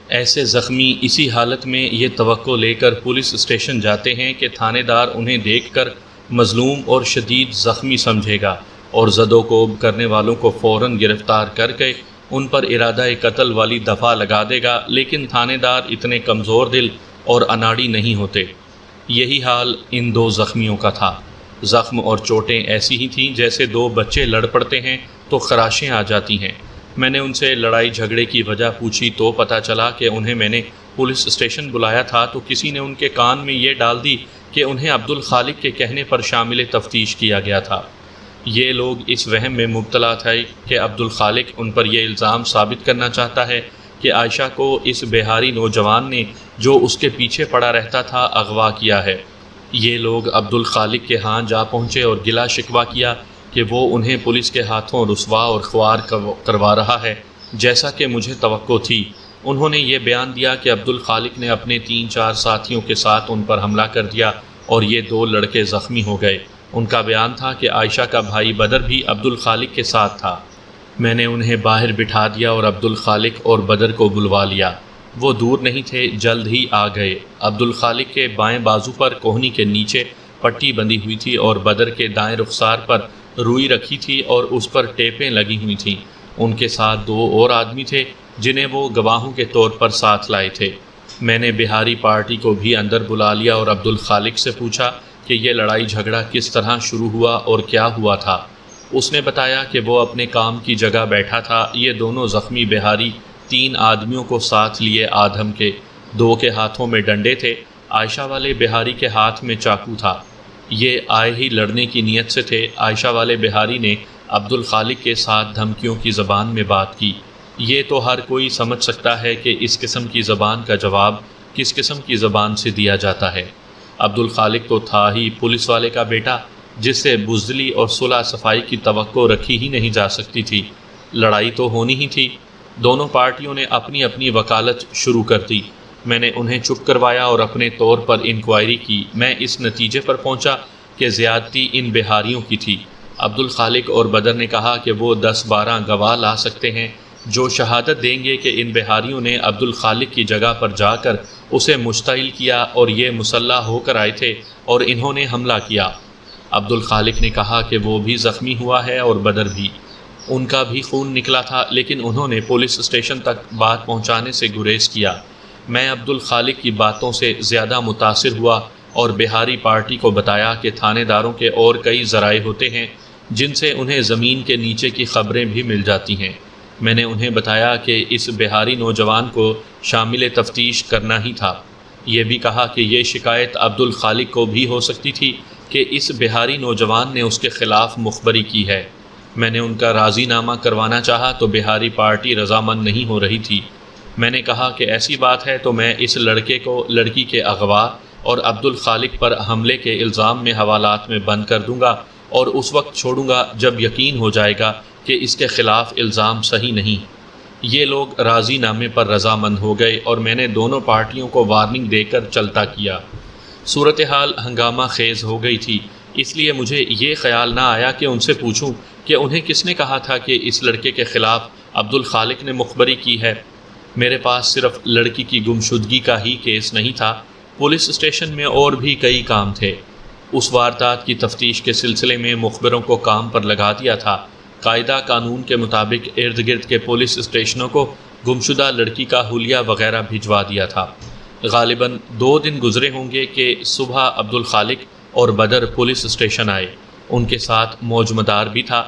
ایسے زخمی اسی حالت میں یہ توقع لے کر پولیس اسٹیشن جاتے ہیں کہ تھانے دار انہیں دیکھ کر مظلوم اور شدید زخمی سمجھے گا اور زد و کوب کرنے والوں کو فوراً گرفتار کر کے ان پر ارادہ قتل والی دفعہ لگا دے گا، لیکن تھانے دار اتنے کمزور دل اور اناڑی نہیں ہوتے۔ یہی حال ان دو زخمیوں کا تھا۔ زخم اور چوٹیں ایسی ہی تھیں جیسے دو بچے لڑ پڑتے ہیں تو خراشیں آ جاتی ہیں۔ میں نے ان سے لڑائی جھگڑے کی وجہ پوچھی تو پتہ چلا کہ انہیں میں نے پولیس اسٹیشن بلایا تھا تو کسی نے ان کے کان میں یہ ڈال دی کہ انہیں عبدالخالق کے کہنے پر شامل تفتیش کیا گیا تھا۔ یہ لوگ اس وہم میں مبتلا تھے کہ عبدالخالق ان پر یہ الزام ثابت کرنا چاہتا ہے کہ عائشہ کو اس بہاری نوجوان نے جو اس کے پیچھے پڑا رہتا تھا اغوا کیا ہے۔ یہ لوگ عبدالخالق کے ہاں جا پہنچے اور گلا شکوہ کیا کہ وہ انہیں پولیس کے ہاتھوں رسوا اور خوار کروا رہا ہے، جیسا کہ مجھے توقع تھی۔ انہوں نے یہ بیان دیا کہ عبدالخالق نے اپنے 3-4 ساتھیوں کے ساتھ ان پر حملہ کر دیا اور یہ 2 لڑکے زخمی ہو گئے۔ ان کا بیان تھا کہ عائشہ کا بھائی بدر بھی عبدالخالق کے ساتھ تھا۔ میں نے انہیں باہر بٹھا دیا اور عبدالخالق اور بدر کو بلوا لیا۔ وہ دور نہیں تھے، جلد ہی آ گئے۔ عبدالخالق کے بائیں بازو پر کوہنی کے نیچے پٹی بندھی ہوئی تھی اور بدر کے دائیں رخسار پر روئی رکھی تھی اور اس پر ٹیپیں لگی ہوئی تھیں۔ ان کے ساتھ 2 اور آدمی تھے جنہیں وہ گواہوں کے طور پر ساتھ لائے تھے۔ میں نے بہاری پارٹی کو بھی اندر بلا لیا اور عبدالخالق سے پوچھا کہ یہ لڑائی جھگڑا کس طرح شروع ہوا اور کیا ہوا تھا۔ اس نے بتایا کہ وہ اپنے کام کی جگہ بیٹھا تھا۔ یہ دونوں زخمی بہاری 3 آدمیوں کو ساتھ لیے آدھم کے، 2 کے ہاتھوں میں ڈنڈے تھے، عائشہ والے بہاری کے ہاتھ میں چاقو تھا۔ یہ آئے ہی لڑنے کی نیت سے تھے۔ عائشہ والے بہاری نے عبدالخالق کے ساتھ دھمکیوں کی زبان میں بات کی۔ یہ تو ہر کوئی سمجھ سکتا ہے کہ اس قسم کی زبان کا جواب کس قسم کی زبان سے دیا جاتا ہے۔ عبدالخالق تو تھا ہی پولیس والے کا بیٹا، جس سے بزدلی اور صلح صفائی کی توقع رکھی ہی نہیں جا سکتی تھی۔ لڑائی تو ہونی ہی تھی۔ دونوں پارٹیوں نے اپنی اپنی وکالت شروع کر دی۔ میں نے انہیں چپ کروایا اور اپنے طور پر انکوائری کی۔ میں اس نتیجے پر پہنچا کہ زیادتی ان بہاریوں کی تھی۔ عبدالخالق اور بدر نے کہا کہ وہ 10-12 گواہ لا سکتے ہیں جو شہادت دیں گے کہ ان بہاریوں نے عبدالخالق کی جگہ پر جا کر اسے مشتعل کیا اور یہ مسلح ہو کر آئے تھے اور انہوں نے حملہ کیا۔ عبدالخالق نے کہا کہ وہ بھی زخمی ہوا ہے اور بدر بھی۔ ان کا بھی خون نکلا تھا، لیکن انہوں نے پولیس اسٹیشن تک بات پہنچانے سے گریز کیا۔ میں عبدالخالق کی باتوں سے زیادہ متاثر ہوا اور بہاری پارٹی کو بتایا کہ تھانے داروں کے اور کئی ذرائع ہوتے ہیں جن سے انہیں زمین کے نیچے کی خبریں بھی مل جاتی ہیں۔ میں نے انہیں بتایا کہ اس بہاری نوجوان کو شامل تفتیش کرنا ہی تھا۔ یہ بھی کہا کہ یہ شکایت عبدالخالق کو بھی ہو سکتی تھی کہ اس بہاری نوجوان نے اس کے خلاف مخبری کی ہے۔ میں نے ان کا راضی نامہ کروانا چاہا تو بہاری پارٹی رضامند نہیں ہو رہی تھی۔ میں نے کہا کہ ایسی بات ہے تو میں اس لڑکے کو لڑکی کے اغوا اور عبدالخالق پر حملے کے الزام میں حوالات میں بند کر دوں گا اور اس وقت چھوڑوں گا جب یقین ہو جائے گا کہ اس کے خلاف الزام صحیح نہیں۔ یہ لوگ راضی نامے پر رضامند ہو گئے اور میں نے دونوں پارٹیوں کو وارننگ دے کر چلتا کیا۔ صورتحال ہنگامہ خیز ہو گئی تھی، اس لیے مجھے یہ خیال نہ آیا کہ ان سے پوچھوں کہ انہیں کس نے کہا تھا کہ اس لڑکے کے خلاف عبدالخالق نے مخبری کی ہے۔ میرے پاس صرف لڑکی کی گمشدگی کا ہی کیس نہیں تھا، پولیس اسٹیشن میں اور بھی کئی کام تھے۔ اس واردات کی تفتیش کے سلسلے میں مخبروں کو کام پر لگا دیا تھا۔ قاعدہ قانون کے مطابق ارد گرد کے پولیس اسٹیشنوں کو گمشدہ لڑکی کا حلیہ وغیرہ بھجوا دیا تھا۔ غالباً 2 دن گزرے ہوں گے کہ صبح عبدالخالق اور بدر پولیس اسٹیشن آئے۔ ان کے ساتھ موجمدار بھی تھا۔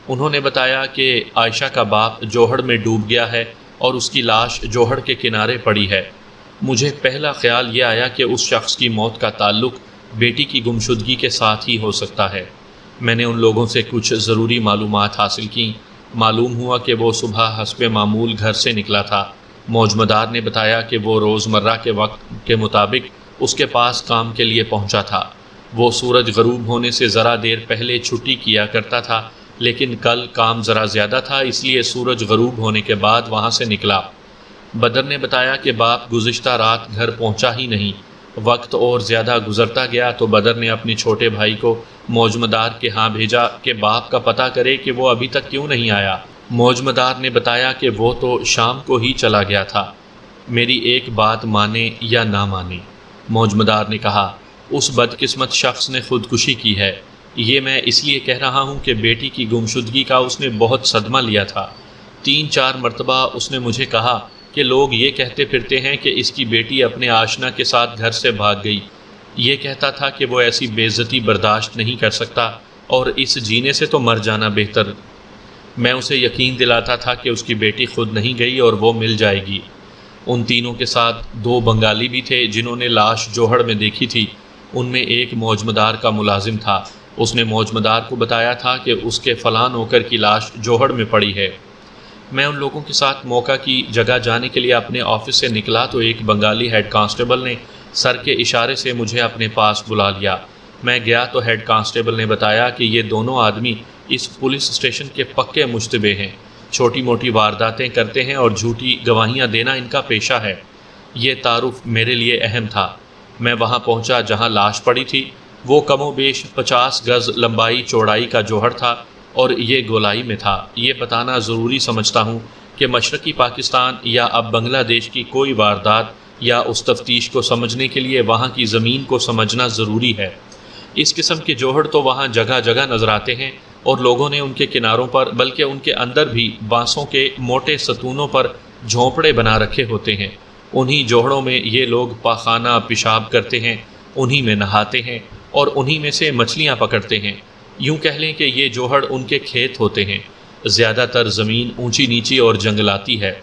انہوں نے بتایا کہ عائشہ کا باپ جوہڑ میں ڈوب گیا ہے اور اس کی لاش جوہڑ کے کنارے پڑی ہے۔ مجھے پہلا خیال یہ آیا کہ اس شخص کی موت کا تعلق بیٹی کی گمشدگی کے ساتھ ہی ہو سکتا ہے۔ میں نے ان لوگوں سے کچھ ضروری معلومات حاصل کیں۔ معلوم ہوا کہ وہ صبح حسب معمول گھر سے نکلا تھا۔ موجمدار نے بتایا کہ وہ روزمرہ کے وقت کے مطابق اس کے پاس کام کے لیے پہنچا تھا۔ وہ سورج غروب ہونے سے ذرا دیر پہلے چھٹی کیا کرتا تھا، لیکن کل کام ذرا زیادہ تھا، اس لیے سورج غروب ہونے کے بعد وہاں سے نکلا۔ بدر نے بتایا کہ باپ گزشتہ رات گھر پہنچا ہی نہیں۔ وقت اور زیادہ گزرتا گیا تو بدر نے اپنے چھوٹے بھائی کو موجمدار کے ہاں بھیجا کہ باپ کا پتہ کرے کہ وہ ابھی تک کیوں نہیں آیا۔ موجمدار نے بتایا کہ وہ تو شام کو ہی چلا گیا تھا۔ میری ایک بات مانے یا نہ مانے، موجمدار نے کہا، اس بدقسمت شخص نے خودکشی کی ہے۔ یہ میں اس لیے کہہ رہا ہوں کہ بیٹی کی گمشدگی کا اس نے بہت صدمہ لیا تھا۔ 3-4 مرتبہ اس نے مجھے کہا کہ لوگ یہ کہتے پھرتے ہیں کہ اس کی بیٹی اپنے آشنا کے ساتھ گھر سے بھاگ گئی۔ یہ کہتا تھا کہ وہ ایسی بے عزتی برداشت نہیں کر سکتا اور اس جینے سے تو مر جانا بہتر۔ میں اسے یقین دلاتا تھا کہ اس کی بیٹی خود نہیں گئی اور وہ مل جائے گی۔ ان تینوں کے ساتھ 2 بنگالی بھی تھے جنہوں نے لاش جوہڑ میں دیکھی تھی۔ ان میں ایک موجمدار کا ملازم تھا۔ اس نے موجمدار کو بتایا تھا کہ اس کے فلاں نوکر کی لاش جوہڑ میں پڑی ہے۔ میں ان لوگوں کے ساتھ موقع کی جگہ جانے کے لیے اپنے آفس سے نکلا تو ایک بنگالی ہیڈ کانسٹیبل نے سر کے اشارے سے مجھے اپنے پاس بلا لیا۔ میں گیا تو ہیڈ کانسٹیبل نے بتایا کہ یہ دونوں آدمی اس پولیس اسٹیشن کے پکے مشتبہ ہیں، چھوٹی موٹی وارداتیں کرتے ہیں اور جھوٹی گواہیاں دینا ان کا پیشہ ہے۔ یہ تعارف میرے لیے اہم تھا۔ میں وہاں پہنچا جہاں لاش پڑی تھی۔ وہ کم و بیش 50 گز لمبائی چوڑائی کا جوہر تھا اور یہ گولائی میں تھا۔ یہ بتانا ضروری سمجھتا ہوں کہ مشرقی پاکستان یا اب بنگلہ دیش کی کوئی واردات یا اس تفتیش کو سمجھنے کے لیے وہاں کی زمین کو سمجھنا ضروری ہے۔ اس قسم کے جوہر تو وہاں جگہ جگہ نظر آتے ہیں اور لوگوں نے ان کے کناروں پر بلکہ ان کے اندر بھی بانسوں کے موٹے ستونوں پر جھونپڑے بنا رکھے ہوتے ہیں۔ انہی جوہڑوں میں یہ لوگ پاخانہ پیشاب کرتے ہیں، انہی میں نہاتے ہیں اور انہی میں سے مچھلیاں پکڑتے ہیں۔ یوں کہہ لیں کہ یہ جوہڑ ان کے کھیت ہوتے ہیں۔ زیادہ تر زمین اونچی نیچی اور جنگلاتی ہے۔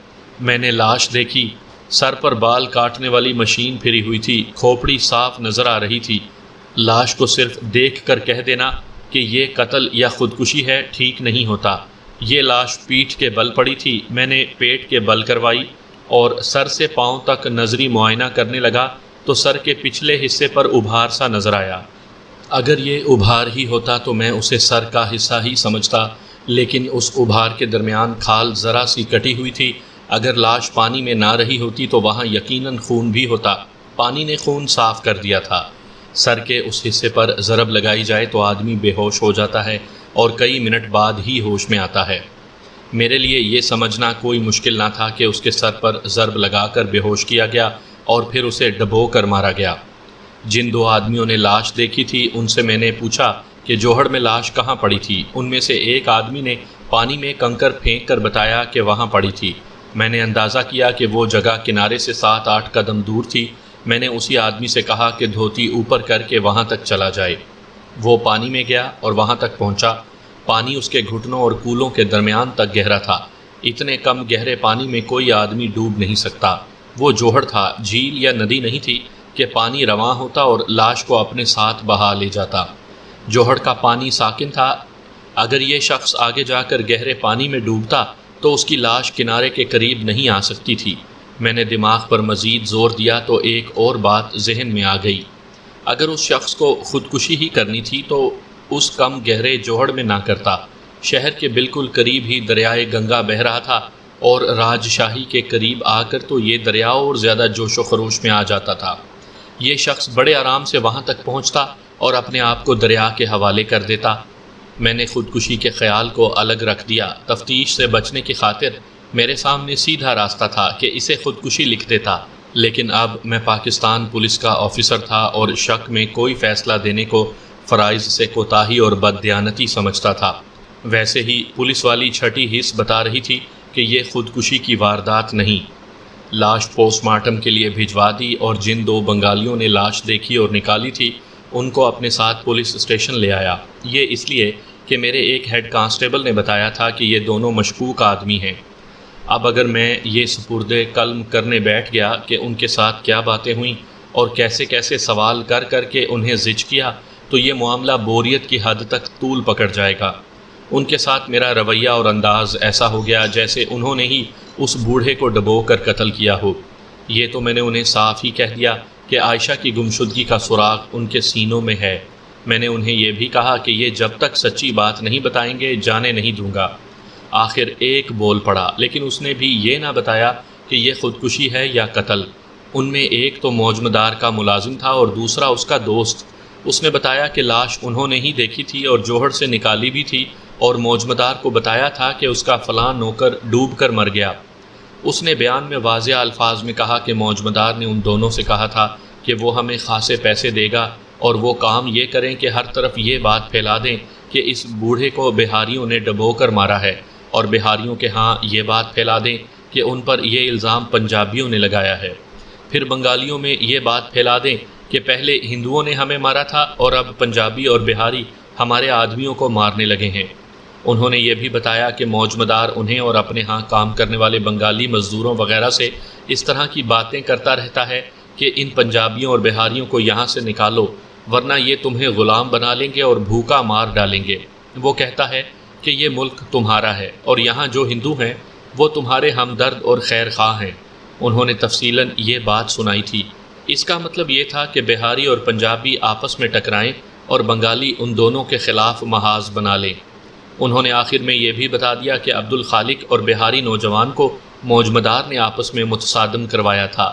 میں نے لاش دیکھی، سر پر بال کاٹنے والی مشین پھری ہوئی تھی، کھوپڑی صاف نظر آ رہی تھی۔ لاش کو صرف دیکھ کر کہہ دینا کہ یہ قتل یا خودکشی ہے ٹھیک نہیں ہوتا۔ یہ لاش پیٹھ کے بل پڑی تھی۔ میں نے پیٹ کے بل کروائی اور سر سے پاؤں تک نظری معائنہ کرنے لگا تو سر کے پچھلے حصے پر ابھار سا نظر آیا۔ اگر یہ ابھار ہی ہوتا تو میں اسے سر کا حصہ ہی سمجھتا، لیکن اس ابھار کے درمیان کھال ذرا سی کٹی ہوئی تھی۔ اگر لاش پانی میں نہ رہی ہوتی تو وہاں یقیناً خون بھی ہوتا۔ پانی نے خون صاف کر دیا تھا۔ سر کے اس حصے پر ضرب لگائی جائے تو آدمی بے ہوش ہو جاتا ہے اور کئی منٹ بعد ہی ہوش میں آتا ہے۔ میرے لیے یہ سمجھنا کوئی مشکل نہ تھا کہ اس کے سر پر ضرب لگا کر بے ہوش کیا گیا اور پھر اسے ڈبو کر مارا گیا۔ جن 2 آدمیوں نے لاش دیکھی تھی ان سے میں نے پوچھا کہ جوہڑ میں لاش کہاں پڑی تھی۔ ان میں سے ایک آدمی نے پانی میں کنکر پھینک کر بتایا کہ وہاں پڑی تھی۔ میں نے اندازہ کیا کہ وہ جگہ کنارے سے 7-8 قدم دور تھی۔ میں نے اسی آدمی سے کہا کہ دھوتی اوپر کر کے وہاں تک چلا جائے۔ وہ پانی میں گیا اور وہاں تک پہنچا۔ پانی اس کے گھٹنوں اور کولوں کے درمیان تک گہرا تھا۔ اتنے کم گہرے پانی میں کوئی آدمی ڈوب نہیں سکتا۔ وہ جوہڑ تھا، جھیل یا ندی نہیں تھی کہ پانی رواں ہوتا اور لاش کو اپنے ساتھ بہا لے جاتا۔ جوہڑ کا پانی ساکن تھا۔ اگر یہ شخص آگے جا کر گہرے پانی میں ڈوبتا تو اس کی لاش کنارے کے قریب نہیں آ سکتی تھی۔ میں نے دماغ پر مزید زور دیا تو ایک اور بات ذہن میں آ گئی۔ اگر اس شخص کو خودکشی ہی کرنی تھی تو اس کم گہرے جوہڑ میں نہ کرتا۔ شہر کے بالکل قریب ہی دریائے گنگا بہہ رہا تھا اور راجشاہی کے قریب آ کر تو یہ دریا اور زیادہ جوش و خروش میں آ جاتا تھا۔ یہ شخص بڑے آرام سے وہاں تک پہنچتا اور اپنے آپ کو دریا کے حوالے کر دیتا۔ میں نے خودکشی کے خیال کو الگ رکھ دیا۔ تفتیش سے بچنے کی خاطر میرے سامنے سیدھا راستہ تھا کہ اسے خودکشی لکھ دیتا، لیکن اب میں پاکستان پولیس کا آفیسر تھا اور شک میں کوئی فیصلہ دینے کو فرائض سے کوتاہی اور بددیانتی سمجھتا تھا۔ ویسے ہی پولیس والی چھٹی حص بتا رہی تھی کہ یہ خودکشی کی واردات نہیں۔ لاش پوسٹ مارٹم کے لیے بھجوا دی اور جن 2 بنگالیوں نے لاش دیکھی اور نکالی تھی ان کو اپنے ساتھ پولیس اسٹیشن لے آیا۔ یہ اس لیے کہ میرے ایک ہیڈ کانسٹیبل نے بتایا تھا کہ یہ دونوں مشکوک آدمی ہیں۔ اب اگر میں یہ سپرد قلم کرنے بیٹھ گیا کہ ان کے ساتھ کیا باتیں ہوئیں اور کیسے کیسے سوال کر کر کے انہیں زج کیا تو یہ معاملہ بوریت کی حد تک طول پکڑ جائے گا۔ ان کے ساتھ میرا رویہ اور انداز ایسا ہو گیا جیسے انہوں نے ہی اس بوڑھے کو ڈبو کر قتل کیا ہو۔ یہ تو میں نے انہیں صاف ہی کہہ دیا کہ عائشہ کی گمشدگی کا سراغ ان کے سینوں میں ہے۔ میں نے انہیں یہ بھی کہا کہ یہ جب تک سچی بات نہیں بتائیں گے جانے نہیں دوں گا۔ آخر ایک بول پڑا، لیکن اس نے بھی یہ نہ بتایا کہ یہ خودکشی ہے یا قتل۔ ان میں ایک تو موجمدار کا ملازم تھا اور دوسرا اس کا دوست۔ اس نے بتایا کہ لاش انہوں نے ہی دیکھی تھی اور جوہڑ سے نکالی بھی تھی اور موجمدار کو بتایا تھا کہ اس کا فلاں نوکر ڈوب کر مر گیا۔ اس نے بیان میں واضح الفاظ میں کہا کہ موجمدار نے ان دونوں سے کہا تھا کہ وہ ہمیں خاصے پیسے دے گا اور وہ کام یہ کریں کہ ہر طرف یہ بات پھیلا دیں کہ اس بوڑھے کو بہاریوں نے ڈبو کر مارا ہے، اور بہاریوں کے ہاں یہ بات پھیلا دیں کہ ان پر یہ الزام پنجابیوں نے لگایا ہے، پھر بنگالیوں میں یہ بات پھیلا دیں کہ پہلے ہندوؤں نے ہمیں مارا تھا اور اب پنجابی اور بہاری ہمارے آدمیوں کو مارنے لگے ہیں۔ انہوں نے یہ بھی بتایا کہ موجمدار انہیں اور اپنے ہاں کام کرنے والے بنگالی مزدوروں وغیرہ سے اس طرح کی باتیں کرتا رہتا ہے کہ ان پنجابیوں اور بہاریوں کو یہاں سے نکالو ورنہ یہ تمہیں غلام بنا لیں گے اور بھوکا مار ڈالیں گے۔ وہ کہتا ہے کہ یہ ملک تمہارا ہے اور یہاں جو ہندو ہیں وہ تمہارے ہمدرد اور خیر خواہ ہیں۔ انہوں نے تفصیلاً یہ بات سنائی تھی۔ اس کا مطلب یہ تھا کہ بہاری اور پنجابی آپس میں ٹکرائیں اور بنگالی ان دونوں کے خلاف محاذ بنا لیں۔ انہوں نے آخر میں یہ بھی بتا دیا کہ عبد الخالق اور بہاری نوجوان کو موجمدار نے آپس میں متصادم کروایا تھا۔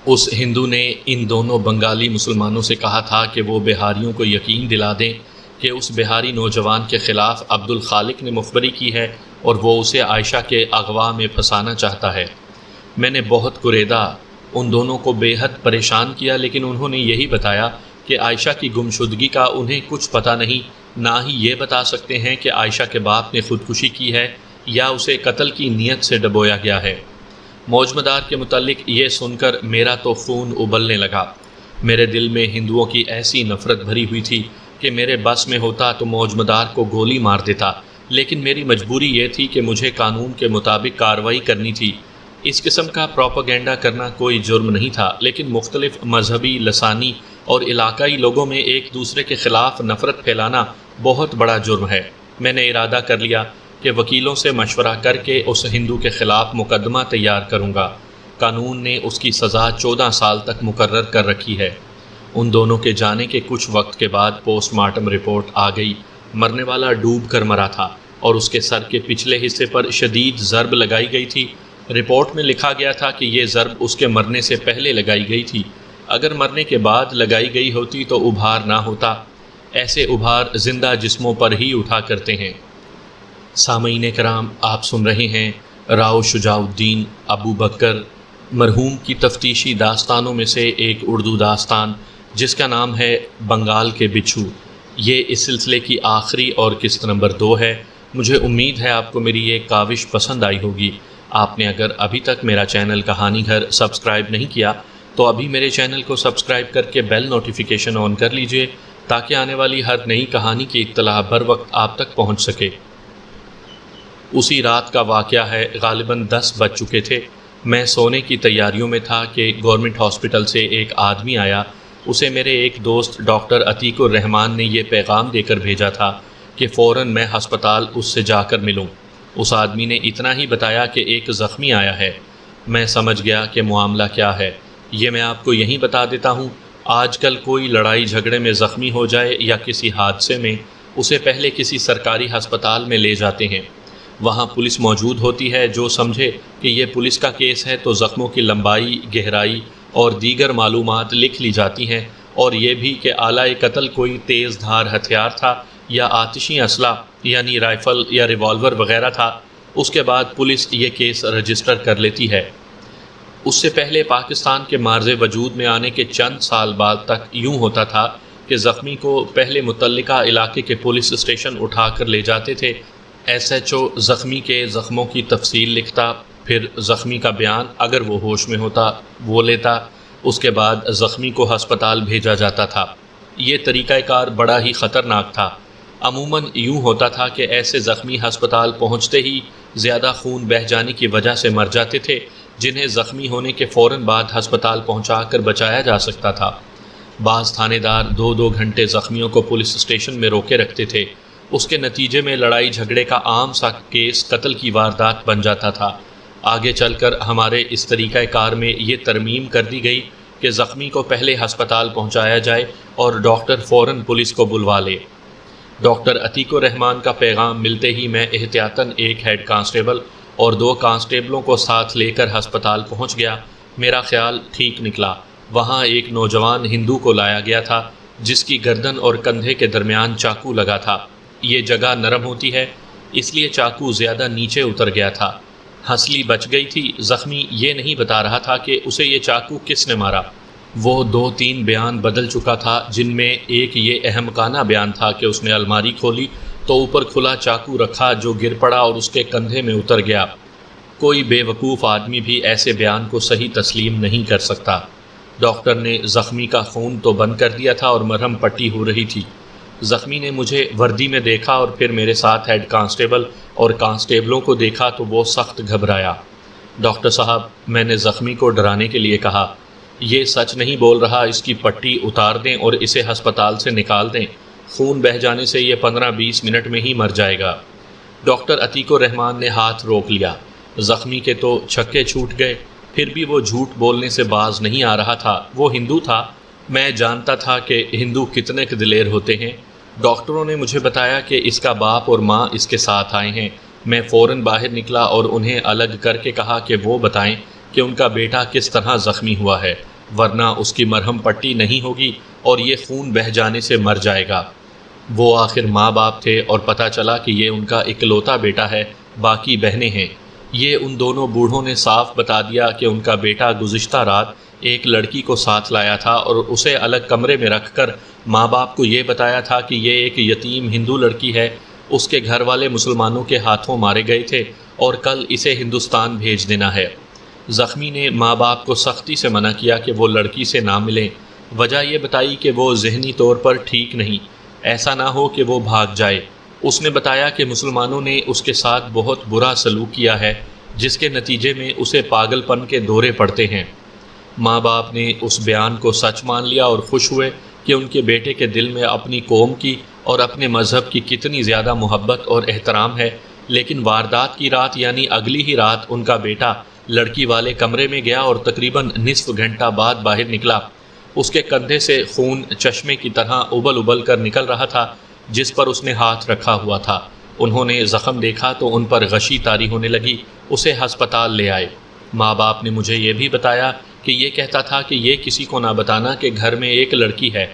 اس ہندو نے ان دونوں بنگالی مسلمانوں سے کہا تھا کہ وہ بہاریوں کو یقین دلا دیں کہ اس بہاری نوجوان کے خلاف عبد الخالق نے مخبری کی ہے اور وہ اسے عائشہ کے اغوا میں پھنسانا چاہتا ہے۔ میں نے بہت کریدا ان دونوں کو بے حد پریشان کیا، لیکن انہوں نے یہی بتایا کہ عائشہ کی گمشدگی کا انہیں کچھ پتہ نہیں، نہ ہی یہ بتا سکتے ہیں کہ عائشہ کے باپ نے خودکشی کی ہے یا اسے قتل کی نیت سے ڈبویا گیا ہے۔ موجمدار کے متعلق یہ سن کر میرا تو خون ابلنے لگا۔ میرے دل میں ہندوؤں کی ایسی نفرت بھری ہوئی تھی کہ میرے بس میں ہوتا تو موجمدار کو گولی مار دیتا، لیکن میری مجبوری یہ تھی کہ مجھے قانون کے مطابق کارروائی کرنی تھی۔ اس قسم کا پروپیگنڈا کرنا کوئی جرم نہیں تھا، لیکن مختلف مذہبی، لسانی اور علاقائی لوگوں میں ایک دوسرے کے خلاف نفرت پھیلانا بہت بڑا جرم ہے۔ میں نے ارادہ کر لیا کہ وکیلوں سے مشورہ کر کے اس ہندو کے خلاف مقدمہ تیار کروں گا۔ قانون نے اس کی سزا 14 سال تک مقرر کر رکھی ہے۔ ان دونوں کے جانے کے کچھ وقت کے بعد پوسٹ مارٹم رپورٹ آ گئی۔ مرنے والا ڈوب کر مرا تھا اور اس کے سر کے پچھلے حصے پر شدید ضرب لگائی گئی تھی۔ رپورٹ میں لکھا گیا تھا کہ یہ ضرب اس کے مرنے سے پہلے لگائی گئی تھی۔ اگر مرنے کے بعد لگائی گئی ہوتی تو ابھار نہ ہوتا۔ ایسے ابھار زندہ جسموں پر ہی اٹھا کرتے ہیں۔ سامعین کرام، آپ سن رہے ہیں راؤ شجاع الدین ابو بکر مرحوم کی تفتیشی داستانوں میں سے ایک اردو داستان جس کا نام ہے بنگال کے بچھو۔ یہ اس سلسلے کی آخری اور قسط نمبر 2 ہے۔ مجھے امید ہے آپ کو میری یہ کاوش پسند آئی ہوگی۔ آپ نے اگر ابھی تک میرا چینل کہانی گھر سبسکرائب نہیں کیا تو ابھی میرے چینل کو سبسکرائب کر کے بیل نوٹیفیکیشن آن کر لیجئے تاکہ آنے والی ہر نئی کہانی کی اطلاع بر وقت آپ تک پہنچ سکے۔ اسی رات کا واقعہ ہے، غالباً 10 بج چکے تھے۔ میں سونے کی تیاریوں میں تھا کہ گورنمنٹ ہاسپٹل سے ایک آدمی آیا۔ اسے میرے ایک دوست ڈاکٹر عتیق الرحمان نے یہ پیغام دے کر بھیجا تھا کہ فوراً میں ہسپتال اس سے جا کر ملوں۔ اس آدمی نے اتنا ہی بتایا کہ ایک زخمی آیا ہے۔ میں سمجھ گیا کہ معاملہ کیا ہے۔ یہ میں آپ کو یہیں بتا دیتا ہوں، آج کل کوئی لڑائی جھگڑے میں زخمی ہو جائے یا کسی حادثے میں اسے پہلے کسی سرکاری ہسپتال میں لے جاتے ہیں۔ وہاں پولیس موجود ہوتی ہے، جو سمجھے کہ یہ پولیس کا کیس ہے تو زخموں کی لمبائی، گہرائی اور دیگر معلومات لکھ لی جاتی ہیں، اور یہ بھی کہ آلۂ قتل کوئی تیز دھار ہتھیار تھا یا آتشی اسلحہ یعنی رائفل یا ریوالور وغیرہ تھا۔ اس کے بعد پولیس یہ کیس رجسٹر کر لیتی ہے۔ اس سے پہلے پاکستان کے معرض وجود میں آنے کے چند سال بعد تک یوں ہوتا تھا کہ زخمی کو پہلے متعلقہ علاقے کے پولیس اسٹیشن اٹھا کر لے جاتے تھے۔ ایس ایچ او زخمی کے زخموں کی تفصیل لکھتا، پھر زخمی کا بیان اگر وہ ہوش میں ہوتا وہ لیتا، اس کے بعد زخمی کو ہسپتال بھیجا جاتا تھا۔ یہ طریقہ کار بڑا ہی خطرناک تھا۔ عموماً یوں ہوتا تھا کہ ایسے زخمی ہسپتال پہنچتے ہی زیادہ خون بہہ جانے کی وجہ سے مر جاتے تھے، جنہیں زخمی ہونے کے فوراً بعد ہسپتال پہنچا کر بچایا جا سکتا تھا۔ بعض تھانے دار 2-2 گھنٹے زخمیوں کو پولیس اسٹیشن میں روکے رکھتے تھے۔ اس کے نتیجے میں لڑائی جھگڑے کا عام سا کیس قتل کی واردات بن جاتا تھا۔ آگے چل کر ہمارے اس طریقہ کار میں یہ ترمیم کر دی گئی کہ زخمی کو پہلے ہسپتال پہنچایا جائے اور ڈاکٹر فوراً پولیس کو بلوا لے۔ ڈاکٹر عتیق الرحمان کا پیغام ملتے ہی میں احتیاطاً ایک ہیڈ کانسٹیبل اور 2 کانسٹیبلوں کو ساتھ لے کر ہسپتال پہنچ گیا۔ میرا خیال ٹھیک نکلا۔ وہاں ایک نوجوان ہندو کو لایا گیا تھا جس کی گردن اور کندھے کے درمیان چاقو لگا تھا۔ یہ جگہ نرم ہوتی ہے، اس لیے چاقو زیادہ نیچے اتر گیا تھا۔ ہنسلی بچ گئی تھی۔ زخمی یہ نہیں بتا رہا تھا کہ اسے یہ چاقو کس نے مارا۔ وہ 2-3 بیان بدل چکا تھا، جن میں ایک یہ احمقانہ بیان تھا کہ اس نے الماری کھولی تو اوپر کھلا چاقو رکھا جو گر پڑا اور اس کے کندھے میں اتر گیا۔ کوئی بے وقوف آدمی بھی ایسے بیان کو صحیح تسلیم نہیں کر سکتا۔ ڈاکٹر نے زخمی کا خون تو بند کر دیا تھا اور مرہم پٹی ہو رہی تھی۔ زخمی نے مجھے وردی میں دیکھا اور پھر میرے ساتھ ہیڈ کانسٹیبل اور کانسٹیبلوں کو دیکھا تو وہ سخت گھبرایا۔ ڈاکٹر صاحب، میں نے زخمی کو ڈرانے کے لیے کہا، یہ سچ نہیں بول رہا، اس کی پٹی اتار دیں اور اسے ہسپتال سے نکال دیں، خون بہہ جانے سے یہ 15-20 منٹ میں ہی مر جائے گا۔ ڈاکٹر عتیق الرحمان نے ہاتھ روک لیا۔ زخمی کے تو چھکے چھوٹ گئے، پھر بھی وہ جھوٹ بولنے سے باز نہیں آ رہا تھا۔ وہ ہندو تھا، میں جانتا تھا کہ ہندو کتنے دلیر ہوتے ہیں۔ ڈاکٹروں نے مجھے بتایا کہ اس کا باپ اور ماں اس کے ساتھ آئے ہیں۔ میں فوراً باہر نکلا اور انہیں الگ کر کے کہا کہ وہ بتائیں کہ ان کا بیٹا کس طرح زخمی ہوا ہے، ورنہ اس کی مرہم پٹی نہیں ہوگی اور یہ خون بہہ جانے سے مر جائے گا۔ وہ آخر ماں باپ تھے اور پتہ چلا کہ یہ ان کا اکلوتا بیٹا ہے، باقی بہنیں ہیں۔ یہ ان دونوں بوڑھوں نے صاف بتا دیا کہ ان کا بیٹا گزشتہ رات ایک لڑکی کو ساتھ لایا تھا اور اسے الگ کمرے میں رکھ کر ماں باپ کو یہ بتایا تھا کہ یہ ایک یتیم ہندو لڑکی ہے، اس کے گھر والے مسلمانوں کے ہاتھوں مارے گئے تھے اور کل اسے ہندوستان بھیج دینا ہے۔ زخمی نے ماں باپ کو سختی سے منع کیا کہ وہ لڑکی سے نہ ملیں۔ وجہ یہ بتائی کہ وہ ذہنی طور پر ٹھیک نہیں، ایسا نہ ہو کہ وہ بھاگ جائے۔ اس نے بتایا کہ مسلمانوں نے اس کے ساتھ بہت برا سلوک کیا ہے، جس کے نتیجے میں اسے پاگل پن کے دورے پڑتے ہیں۔ ماں باپ نے اس بیان کو سچ مان لیا اور خوش ہوئے کہ ان کے بیٹے کے دل میں اپنی قوم کی اور اپنے مذہب کی کتنی زیادہ محبت اور احترام ہے۔ لیکن واردات کی رات یعنی اگلی ہی رات ان کا بیٹا لڑکی والے کمرے میں گیا اور تقریباً نصف گھنٹہ بعد باہر نکلا۔ اس کے کندھے سے خون چشمے کی طرح ابل ابل کر نکل رہا تھا جس پر اس نے ہاتھ رکھا ہوا تھا۔ انہوں نے زخم دیکھا تو ان پر غشی طاری ہونے لگی، اسے ہسپتال لے آئے۔ ماں باپ نے مجھے یہ بھی بتایا کہ یہ کہتا تھا کہ یہ کسی کو نہ بتانا کہ گھر میں ایک لڑکی ہے۔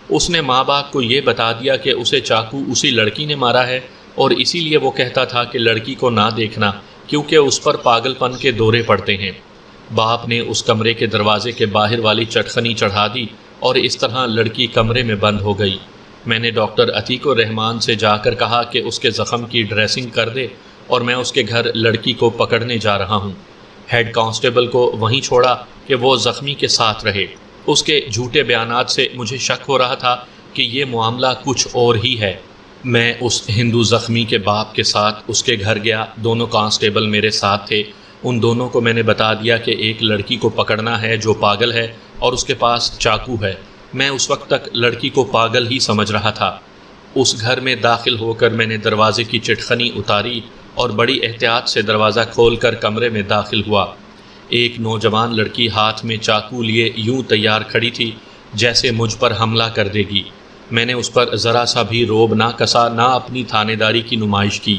اس نے ماں باپ کو یہ بتا دیا کہ اسے چاقو اسی لڑکی نے مارا ہے اور اسی لیے وہ کہتا تھا کہ لڑکی کو نہ دیکھنا کیونکہ اس پر پاگل پن کے دورے پڑتے ہیں۔ باپ نے اس کمرے کے دروازے کے باہر والی چٹخنی چڑھا دی اور اس طرح لڑکی کمرے میں بند ہو گئی۔ میں نے ڈاکٹر عتیق الرحمان سے جا کر کہا کہ اس کے زخم کی ڈریسنگ کر دے اور میں اس کے گھر لڑکی کو پکڑنے جا رہا ہوں۔ ہیڈ کانسٹیبل کو وہیں چھوڑا کہ وہ زخمی کے ساتھ رہے۔ اس کے جھوٹے بیانات سے مجھے شک ہو رہا تھا کہ یہ معاملہ کچھ اور ہی ہے۔ میں اس ہندو زخمی کے باپ کے ساتھ اس کے گھر گیا، دونوں کانسٹیبل میرے ساتھ تھے۔ ان دونوں کو میں نے بتا دیا کہ ایک لڑکی کو پکڑنا ہے جو پاگل ہے اور اس کے پاس چاقو ہے۔ میں اس وقت تک لڑکی کو پاگل ہی سمجھ رہا تھا۔ اس گھر میں داخل ہو کر میں نے دروازے کی چٹخنی اتاری اور بڑی احتیاط سے دروازہ کھول کر کمرے میں داخل ہوا۔ ایک نوجوان لڑکی ہاتھ میں چاقو لیے یوں تیار کھڑی تھی جیسے مجھ پر حملہ کر دے گی۔ میں نے اس پر ذرا سا بھی رعب نہ کسا، نہ اپنی تھانے داری کی نمائش کی۔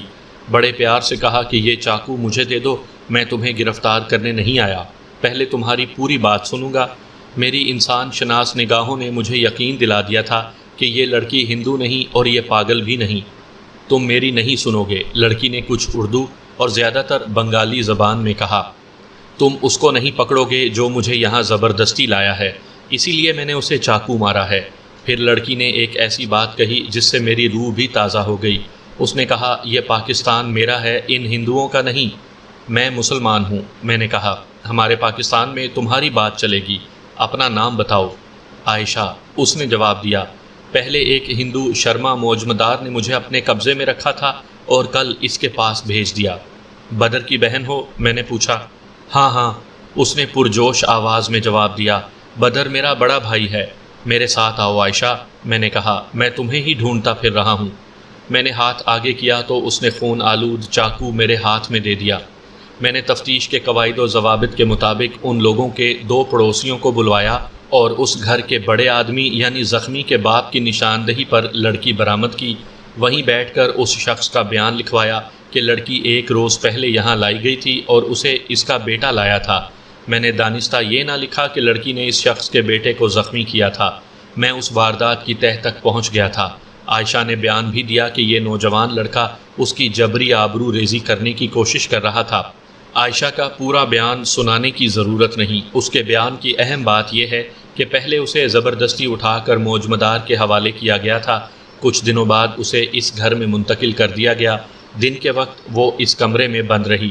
بڑے پیار سے کہا کہ یہ چاقو مجھے دے دو، میں تمہیں گرفتار کرنے نہیں آیا، پہلے تمہاری پوری بات سنوں گا۔ میری انسان شناس نگاہوں نے مجھے یقین دلا دیا تھا کہ یہ لڑکی ہندو نہیں اور یہ پاگل بھی نہیں۔ تم میری نہیں سنو گے، لڑکی نے کچھ اردو اور زیادہ تر بنگالی زبان میں کہا۔ تم اس کو نہیں پکڑو گے جو مجھے یہاں زبردستی لایا ہے، اسی لیے میں نے اسے چاقو مارا ہے۔ پھر لڑکی نے ایک ایسی بات کہی جس سے میری روح بھی تازہ ہو گئی۔ اس نے کہا، یہ پاکستان میرا ہے، ان ہندوؤں کا نہیں۔ میں مسلمان ہوں، میں نے کہا۔ ہمارے پاکستان میں تمہاری بات چلے گی، اپنا نام بتاؤ۔ عائشہ، اس نے جواب دیا۔ پہلے ایک ہندو شرما موجمدار نے مجھے اپنے قبضے میں رکھا تھا اور کل اس کے پاس بھیج دیا۔ بدر کی بہن ہو؟ میں نے پوچھا۔ ہاں ہاں، اس نے پرجوش آواز میں جواب دیا، بدر میرا بڑا بھائی ہے۔ میرے ساتھ آؤ عائشہ، میں نے کہا، میں تمہیں ہی ڈھونڈتا پھر رہا ہوں۔ میں نے ہاتھ آگے کیا تو اس نے خون آلود چاقو میرے ہاتھ میں دے دیا۔ میں نے تفتیش کے قواعد و ضوابط کے مطابق ان لوگوں کے 2 پڑوسیوں کو بلوایا اور اس گھر کے بڑے آدمی یعنی زخمی کے باپ کی نشاندہی پر لڑکی برآمد کی۔ وہیں بیٹھ کر اس شخص کا بیان لکھوایا کہ لڑکی 1 روز پہلے یہاں لائی گئی تھی اور اسے اس کا بیٹا لایا تھا۔ میں نے دانستہ یہ نہ لکھا کہ لڑکی نے اس شخص کے بیٹے کو زخمی کیا تھا۔ میں اس واردات کی تہہ تک پہنچ گیا تھا۔ عائشہ نے بیان بھی دیا کہ یہ نوجوان لڑکا اس کی جبری آبرو ریزی کرنے کی کوشش کر رہا تھا۔ عائشہ کا پورا بیان سنانے کی ضرورت نہیں، اس کے بیان کی اہم بات یہ ہے کہ پہلے اسے زبردستی اٹھا کر موجمدار کے حوالے کیا گیا تھا، کچھ دنوں بعد اسے اس گھر میں منتقل کر دیا گیا۔ دن کے وقت وہ اس کمرے میں بند رہی۔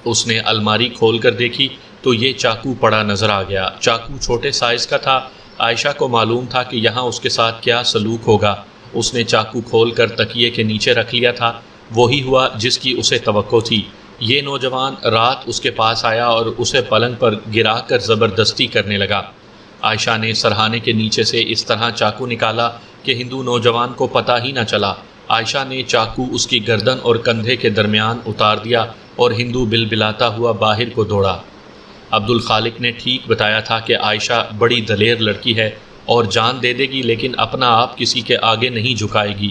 اس نے الماری کھول کر دیکھی تو یہ چاقو پڑا نظر آ گیا۔ چاقو چھوٹے سائز کا تھا۔ عائشہ کو معلوم تھا کہ یہاں اس کے ساتھ کیا سلوک ہوگا۔ اس نے چاقو کھول کر تکیے کے نیچے رکھ لیا تھا۔ وہی ہوا جس کی اسے توقع تھی۔ یہ نوجوان رات اس کے پاس آیا اور اسے پلنگ پر گرا کر زبردستی کرنے لگا۔ عائشہ نے سرہانے کے نیچے سے اس طرح چاقو نکالا کہ ہندو نوجوان کو پتہ ہی نہ چلا۔ عائشہ نے چاقو اس کی گردن اور کندھے کے درمیان اتار دیا اور ہندو بلبلاتا ہوا باہر کو دوڑا۔ عبدالخالق نے ٹھیک بتایا تھا کہ عائشہ بڑی دلیر لڑکی ہے اور جان دے دے گی، لیکن اپنا آپ کسی کے آگے نہیں جھکائے گی۔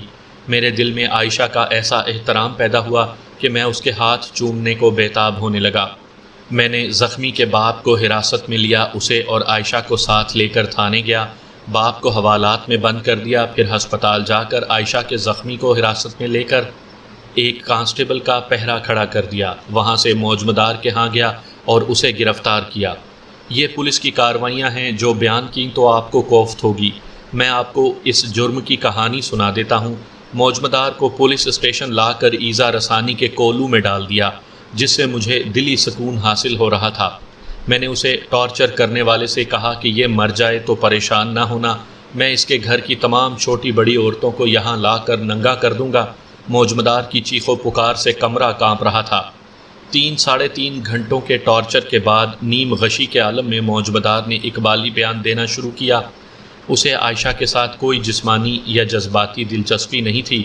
میرے دل میں عائشہ کا ایسا احترام پیدا ہوا کہ میں اس کے ہاتھ چومنے کو بیتاب ہونے لگا۔ میں نے زخمی کے باپ کو حراست میں لیا، اسے اور عائشہ کو ساتھ لے کر تھانے گیا۔ باپ کو حوالات میں بند کر دیا، پھر ہسپتال جا کر عائشہ کے زخمی کو حراست میں لے کر ایک کانسٹیبل کا پہرا کھڑا کر دیا۔ وہاں سے موجمدار کے ہاں گیا اور اسے گرفتار کیا۔ یہ پولیس کی کارروائیاں ہیں، جو بیان کی تو آپ کو کوفت ہوگی۔ میں آپ کو اس جرم کی کہانی سنا دیتا ہوں۔ موجمدار کو پولیس اسٹیشن لا کر ایذا رسانی کے کولو میں ڈال دیا، جس سے مجھے دلی سکون حاصل ہو رہا تھا۔ میں نے اسے ٹارچر کرنے والے سے کہا کہ یہ مر جائے تو پریشان نہ ہونا، میں اس کے گھر کی تمام چھوٹی بڑی عورتوں کو یہاں لا کر ننگا کر دوں گا۔ موجمدار کی چیخ و پکار سے کمرہ کانپ رہا تھا۔ 3 گھنٹوں کے ٹارچر کے بعد نیم غشی کے عالم میں موجمدار نے اقبالی بیان دینا شروع کیا۔ اسے عائشہ کے ساتھ کوئی جسمانی یا جذباتی دلچسپی نہیں تھی۔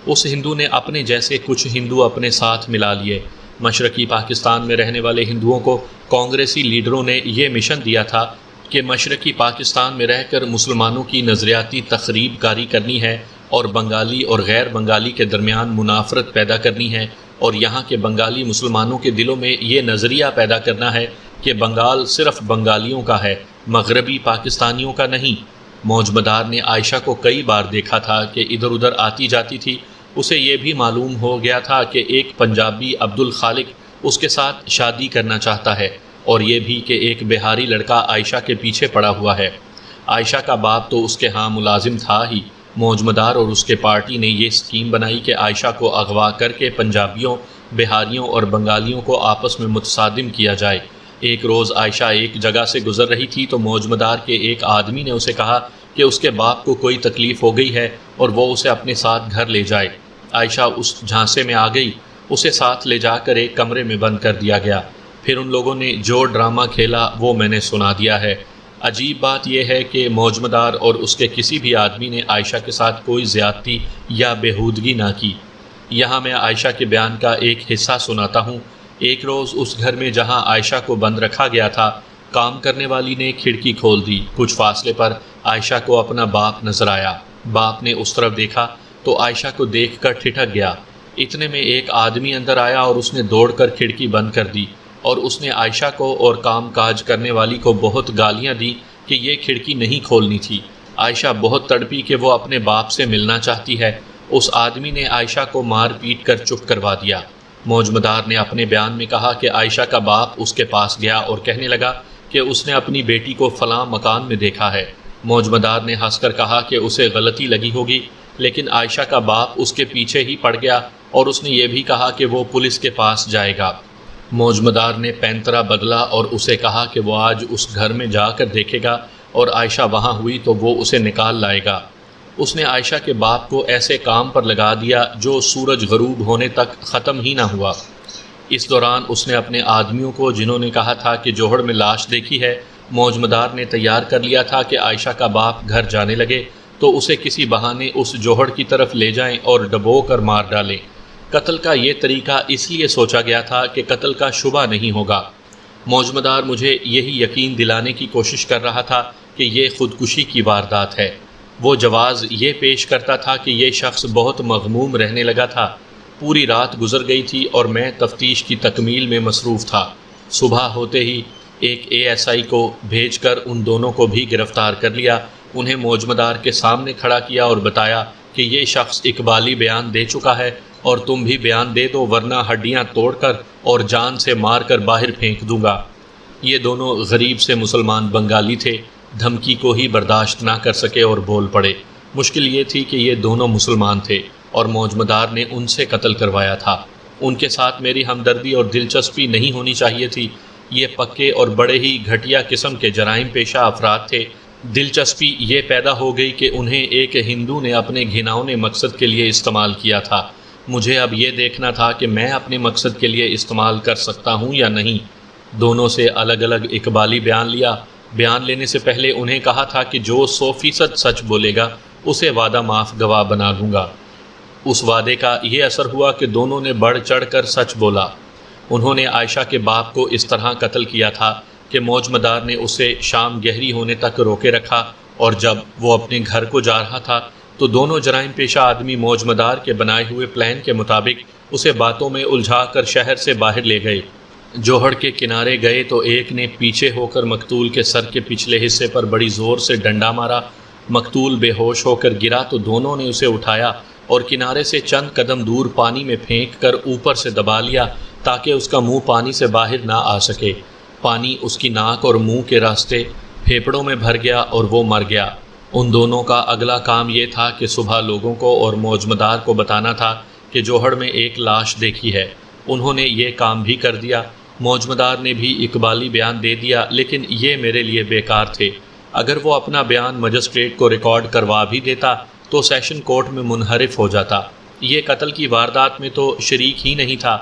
اس ہندو نے اپنے جیسے کچھ ہندو اپنے ساتھ ملا لیے۔ مشرقی پاکستان میں رہنے والے ہندوؤں کو کانگریسی لیڈروں نے یہ مشن دیا تھا کہ مشرقی پاکستان میں رہ کر مسلمانوں کی نظریاتی تخریب کاری کرنی ہے اور بنگالی اور غیر بنگالی کے درمیان منافرت پیدا کرنی ہے، اور یہاں کے بنگالی مسلمانوں کے دلوں میں یہ نظریہ پیدا کرنا ہے کہ بنگال صرف بنگالیوں کا ہے، مغربی پاکستانیوں کا نہیں۔ موجمدار نے عائشہ کو کئی بار دیکھا تھا کہ ادھر ادھر آتی جاتی تھی۔ اسے یہ بھی معلوم ہو گیا تھا کہ ایک پنجابی عبدالخالق اس کے ساتھ شادی کرنا چاہتا ہے، اور یہ بھی کہ ایک بہاری لڑکا عائشہ کے پیچھے پڑا ہوا ہے۔ عائشہ کا باپ تو اس کے ہاں ملازم تھا ہی۔ موجمدار اور اس کے پارٹی نے یہ اسکیم بنائی کہ عائشہ کو اغوا کر کے پنجابیوں، بہاریوں اور بنگالیوں کو آپس میں متصادم کیا جائے۔ ایک روز عائشہ ایک جگہ سے گزر رہی تھی تو موجمدار کے ایک آدمی نے اسے کہا کہ اس کے باپ کو کوئی تکلیف ہو گئی ہے اور وہ اسے اپنے ساتھ گھر لے جائے۔ عائشہ اس جھانسے میں آ گئی۔ اسے ساتھ لے جا کر ایک کمرے میں بند کر دیا گیا۔ پھر ان لوگوں نے جو ڈرامہ کھیلا وہ میں نے سنا دیا ہے۔ عجیب بات یہ ہے کہ موجمدار اور اس کے کسی بھی آدمی نے عائشہ کے ساتھ کوئی زیادتی یا بےہودگی نہ کی۔ یہاں میں عائشہ کے بیان کا ایک حصہ سناتا ہوں۔ ایک روز اس گھر میں جہاں عائشہ کو بند رکھا گیا تھا، کام کرنے والی نے کھڑکی کھول دی۔ کچھ فاصلے پر عائشہ کو اپنا باپ نظر آیا۔ باپ نے اس طرف دیکھا تو عائشہ کو دیکھ کر ٹھٹک گیا۔ اتنے میں ایک آدمی اندر آیا اور اس نے دوڑ کر کھڑکی بند کر دی، اور اس نے عائشہ کو اور کام کاج کرنے والی کو بہت گالیاں دی کہ یہ کھڑکی نہیں کھولنی تھی۔ عائشہ بہت تڑپی کہ وہ اپنے باپ سے ملنا چاہتی ہے۔ اس آدمی نے عائشہ کو مار پیٹ کر چپ کروا دیا۔ موجمدار نے اپنے بیان میں کہا کہ عائشہ کا باپ اس کے پاس گیا اور کہنے لگا کہ اس نے اپنی بیٹی کو فلاں مکان میں دیکھا ہے۔ موجمدار نے ہنس کر کہا کہ اسے غلطی لگی ہوگی، لیکن عائشہ کا باپ اس کے پیچھے ہی پڑ گیا اور اس نے یہ بھی کہا کہ وہ پولیس کے پاس جائے گا۔ موجمدار نے پینترا بدلا اور اسے کہا کہ وہ آج اس گھر میں جا کر دیکھے گا، اور عائشہ وہاں ہوئی تو وہ اسے نکال لائے گا۔ اس نے عائشہ کے باپ کو ایسے کام پر لگا دیا جو سورج غروب ہونے تک ختم ہی نہ ہوا۔ اس دوران اس نے اپنے آدمیوں کو، جنہوں نے کہا تھا کہ جوہڑ میں لاش دیکھی ہے، موجمدار نے تیار کر لیا تھا کہ عائشہ کا باپ گھر جانے لگے تو اسے کسی بہانے اس جوہڑ کی طرف لے جائیں اور ڈبو کر مار ڈالیں۔ قتل کا یہ طریقہ اس لیے سوچا گیا تھا کہ قتل کا شبہ نہیں ہوگا۔ موجمدار مجھے یہی یقین دلانے کی کوشش کر رہا تھا کہ یہ خودکشی کی واردات ہے۔ وہ جواز یہ پیش کرتا تھا کہ یہ شخص بہت مغموم رہنے لگا تھا۔ پوری رات گزر گئی تھی اور میں تفتیش کی تکمیل میں مصروف تھا۔ صبح ہوتے ہی ایک ASI کو بھیج کر ان دونوں کو بھی گرفتار کر لیا۔ انہیں موجمدار کے سامنے کھڑا کیا اور بتایا کہ یہ شخص اقبالی بیان دے چکا ہے اور تم بھی بیان دے دو ورنہ ہڈیاں توڑ کر اور جان سے مار کر باہر پھینک دوں گا۔ یہ دونوں غریب سے مسلمان بنگالی تھے، دھمکی کو ہی برداشت نہ کر سکے اور بول پڑے۔ مشکل یہ تھی کہ یہ دونوں مسلمان تھے اور موجمدار نے ان سے قتل کروایا تھا۔ ان کے ساتھ میری ہمدردی اور دلچسپی نہیں ہونی چاہیے تھی۔ یہ پکے اور بڑے ہی گھٹیا قسم کے جرائم پیشہ افراد تھے۔ دلچسپی یہ پیدا ہو گئی کہ انہیں ایک ہندو نے اپنے گھناؤنے مقصد کے لیے استعمال کیا تھا۔ مجھے اب یہ دیکھنا تھا کہ میں اپنے مقصد کے لیے استعمال کر سکتا ہوں یا نہیں۔ دونوں سے الگ الگ اقبالی بیان لیا۔ بیان لینے سے پہلے انہیں کہا تھا کہ جو 100% سچ بولے گا اسے وعدہ معاف گواہ بنا دوں گا۔ اس وعدے کا یہ اثر ہوا کہ دونوں نے بڑھ چڑھ کر سچ بولا۔ انہوں نے عائشہ کے باپ کو اس طرح قتل کیا تھا کہ موجمدار نے اسے شام گہری ہونے تک روکے رکھا، اور جب وہ اپنے گھر کو جا رہا تھا تو دونوں جرائم پیشہ آدمی موجمدار کے بنائے ہوئے پلان کے مطابق اسے باتوں میں الجھا کر شہر سے باہر لے گئے۔ جوہڑ کے کنارے گئے تو ایک نے پیچھے ہو کر مقتول کے سر کے پچھلے حصے پر بڑی زور سے ڈنڈا مارا۔ مقتول بے ہوش ہو کر گرا تو دونوں نے اسے اٹھایا اور کنارے سے چند قدم دور پانی میں پھینک کر اوپر سے دبا لیا تاکہ اس کا منہ پانی سے باہر نہ آ سکے۔ پانی اس کی ناک اور منہ کے راستے پھیپھڑوں میں بھر گیا اور وہ مر گیا۔ ان دونوں کا اگلا کام یہ تھا کہ صبح لوگوں کو اور موجمدار کو بتانا تھا کہ جوہڑ میں ایک لاش دیکھی ہے۔ انہوں نے یہ کام بھی کر دیا۔ موجمدار نے بھی اقبالی بیان دے دیا، لیکن یہ میرے لیے بیکار تھے۔ اگر وہ اپنا بیان مجسٹریٹ کو ریکارڈ کروا بھی دیتا تو سیشن کورٹ میں منحرف ہو جاتا۔ یہ قتل کی واردات میں تو شریک ہی نہیں تھا۔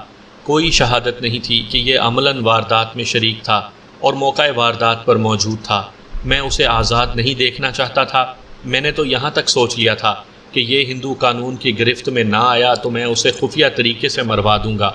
کوئی شہادت نہیں تھی کہ یہ عملاً واردات میں شریک تھا اور موقع واردات پر موجود تھا۔ میں اسے آزاد نہیں دیکھنا چاہتا تھا۔ میں نے تو یہاں تک سوچ لیا تھا کہ یہ ہندو قانون کی گرفت میں نہ آیا تو میں اسے خفیہ طریقے سے مروا دوں گا،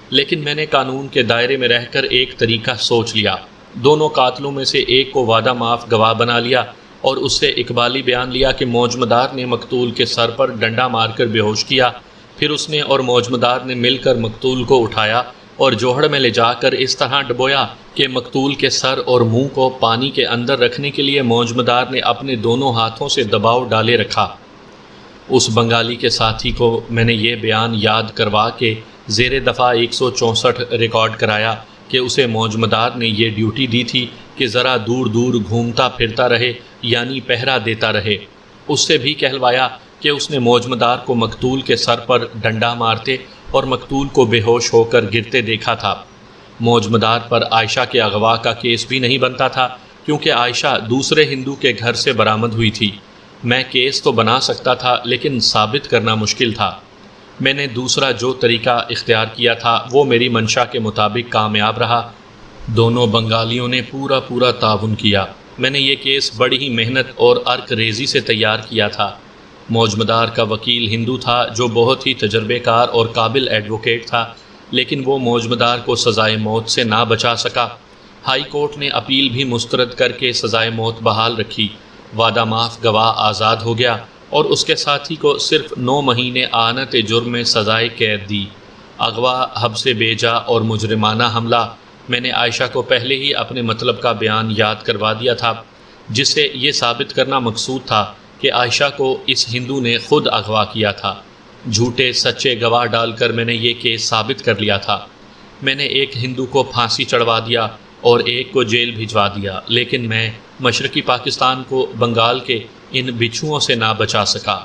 لیکن میں نے قانون کے دائرے میں رہ کر ایک طریقہ سوچ لیا۔ دونوں قاتلوں میں سے ایک کو وعدہ معاف گواہ بنا لیا اور اس سے اقبالی بیان لیا کہ موجمدار نے مقتول کے سر پر ڈنڈا مار کر بے ہوش کیا۔ پھر اس نے اور موجمدار نے مل کر مقتول کو اٹھایا اور جوہڑ میں لے جا کر اس طرح ڈبویا کہ مقتول کے سر اور منہ کو پانی کے اندر رکھنے کے لیے موجمدار نے اپنے دونوں ہاتھوں سے دباؤ ڈالے رکھا۔ اس بنگالی کے ساتھی کو میں نے یہ بیان یاد کروا کے زیر دفعہ 164 ریکارڈ کرایا کہ اسے موجمدار نے یہ ڈیوٹی دی تھی کہ ذرا دور دور گھومتا پھرتا رہے، یعنی پہرا دیتا رہے۔ اس سے بھی کہلوایا کہ اس نے موجمدار کو مقتول کے سر پر ڈنڈا مارتے اور مقتول کو بے ہوش ہو کر گرتے دیکھا تھا۔ موجمدار پر عائشہ کے اغوا کا کیس بھی نہیں بنتا تھا کیونکہ عائشہ دوسرے ہندو کے گھر سے برآمد ہوئی تھی۔ میں کیس تو بنا سکتا تھا لیکن ثابت کرنا مشکل تھا۔ میں نے دوسرا جو طریقہ اختیار کیا تھا وہ میری منشا کے مطابق کامیاب رہا۔ دونوں بنگالیوں نے پورا تعاون کیا۔ میں نے یہ کیس بڑی ہی محنت اور عرق ریزی سے تیار کیا تھا۔ موجمدار کا وکیل ہندو تھا جو بہت ہی تجربے کار اور قابل ایڈوکیٹ تھا، لیکن وہ موجمدار کو سزائے موت سے نہ بچا سکا۔ ہائی کورٹ نے اپیل بھی مسترد کر کے سزائے موت بحال رکھی۔ وعدہ معاف گواہ آزاد ہو گیا اور اس کے ساتھی کو صرف 9 مہینے اعانت جرم میں سزائے قید دی۔ اغوا، حبس بیجا اور مجرمانہ حملہ۔ میں نے عائشہ کو پہلے ہی اپنے مطلب کا بیان یاد کروا دیا تھا، جس سے یہ ثابت کرنا مقصود تھا کہ عائشہ کو اس ہندو نے خود اغوا کیا تھا۔ جھوٹے سچے گواہ ڈال کر میں نے یہ کیس ثابت کر لیا تھا۔ میں نے ایک ہندو کو پھانسی چڑھوا دیا اور ایک کو جیل بھجوا دیا، لیکن میں مشرقی پاکستان کو بنگال کے ان بچھوؤں سے نہ بچا سکا۔